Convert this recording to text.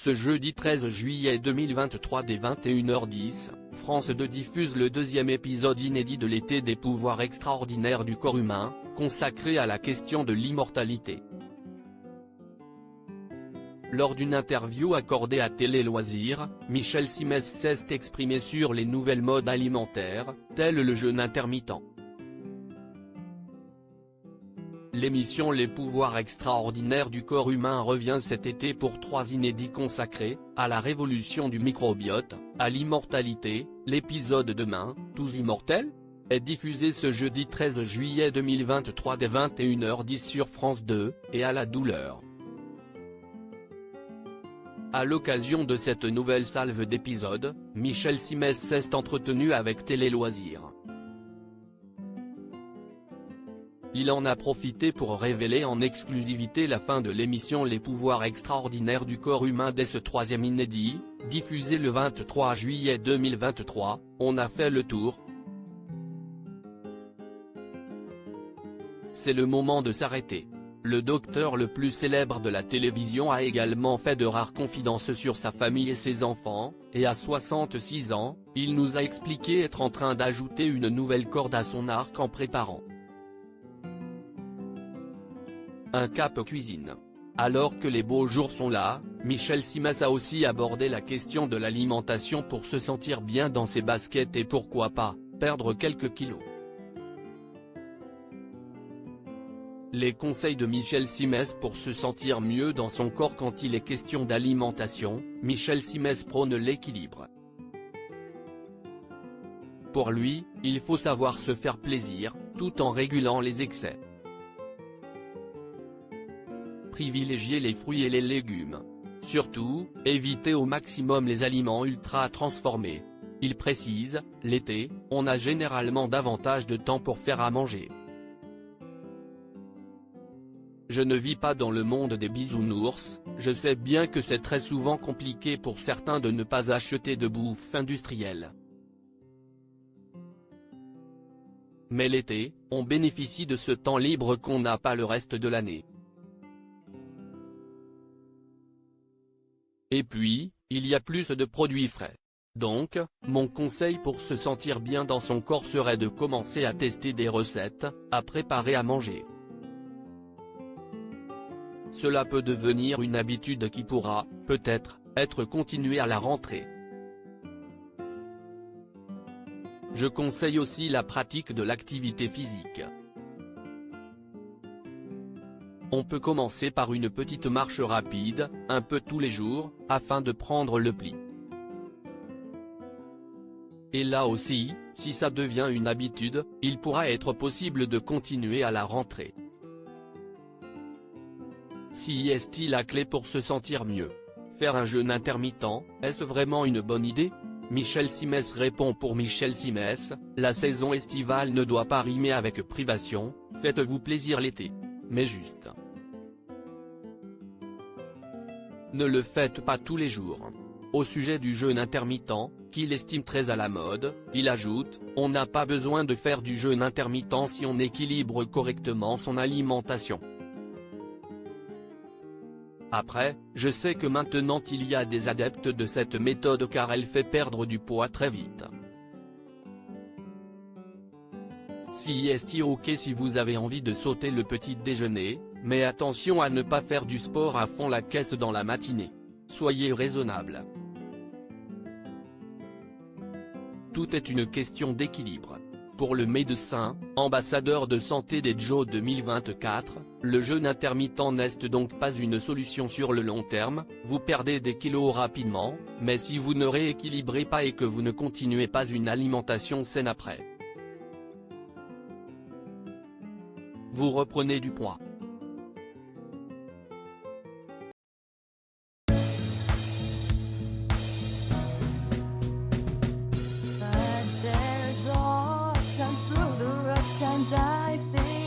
Ce jeudi 13 juillet 2023 dès 21h10, France 2 diffuse le deuxième épisode inédit de l'été des pouvoirs extraordinaires du corps humain, consacré à la question de l'immortalité. Lors d'une interview accordée à Télé Loisirs, Michel Simès s'est exprimé sur les nouvelles modes alimentaires, telles le jeûne intermittent. L'émission Les pouvoirs extraordinaires du corps humain revient cet été pour 3 inédits consacrés, à la révolution du microbiote, à l'immortalité. L'épisode Demain, tous immortels ? Est diffusé ce jeudi 13 juillet 2023 dès 21h10 sur France 2, et à la douleur. À l'occasion de cette nouvelle salve d'épisodes, Michel Simès s'est entretenu avec Télé Loisirs. Il en a profité pour révéler en exclusivité la fin de l'émission Les pouvoirs extraordinaires du corps humain dès ce troisième inédit, diffusé le 23 juillet 2023, on a fait le tour. C'est le moment de s'arrêter. Le docteur le plus célèbre de la télévision a également fait de rares confidences sur sa famille et ses enfants, et à 66 ans, il nous a expliqué être en train d'ajouter une nouvelle corde à son arc en préparant un cap cuisine. Alors que les beaux jours sont là, Michel Simès a aussi abordé la question de l'alimentation pour se sentir bien dans ses baskets et pourquoi pas, perdre quelques kilos. Les conseils de Michel Simès pour se sentir mieux dans son corps quand il est question d'alimentation. Michel Simès prône l'équilibre. Pour lui, il faut savoir se faire plaisir, tout en régulant les excès. Privilégier les fruits et les légumes. Surtout, éviter au maximum les aliments ultra transformés. Il précise, l'été, on a généralement davantage de temps pour faire à manger. Je ne vis pas dans le monde des bisounours, je sais bien que c'est très souvent compliqué pour certains de ne pas acheter de bouffe industrielle. Mais l'été, on bénéficie de ce temps libre qu'on n'a pas le reste de l'année. Et puis, il y a plus de produits frais. Donc, mon conseil pour se sentir bien dans son corps serait de commencer à tester des recettes, à préparer à manger. Cela peut devenir une habitude qui pourra, peut-être, être continuée à la rentrée. Je conseille aussi la pratique de l'activité physique. On peut commencer par une petite marche rapide, un peu tous les jours, afin de prendre le pli. Et là aussi, si ça devient une habitude, il pourra être possible de continuer à la rentrée. Si est-il la clé pour se sentir mieux? Faire un jeûne intermittent, est-ce vraiment une bonne idée? Michel Simès répond. Pour Michel Simès, la saison estivale ne doit pas rimer avec privation, faites-vous plaisir l'été. Mais juste. Ne le faites pas tous les jours. Au sujet du jeûne intermittent, qu'il estime très à la mode, il ajoute, on n'a pas besoin de faire du jeûne intermittent si on équilibre correctement son alimentation. Après, je sais que maintenant il y a des adeptes de cette méthode car elle fait perdre du poids très vite. Si est ok si vous avez envie de sauter le petit déjeuner, mais attention à ne pas faire du sport à fond la caisse dans la matinée. Soyez raisonnable. Tout est une question d'équilibre. Pour le médecin, ambassadeur de santé des JO 2024, le jeûne intermittent n'est donc pas une solution sur le long terme, vous perdez des kilos rapidement, mais si vous ne rééquilibrez pas et que vous ne continuez pas une alimentation saine après, vous reprenez du poids. But there's all times through the rough times I think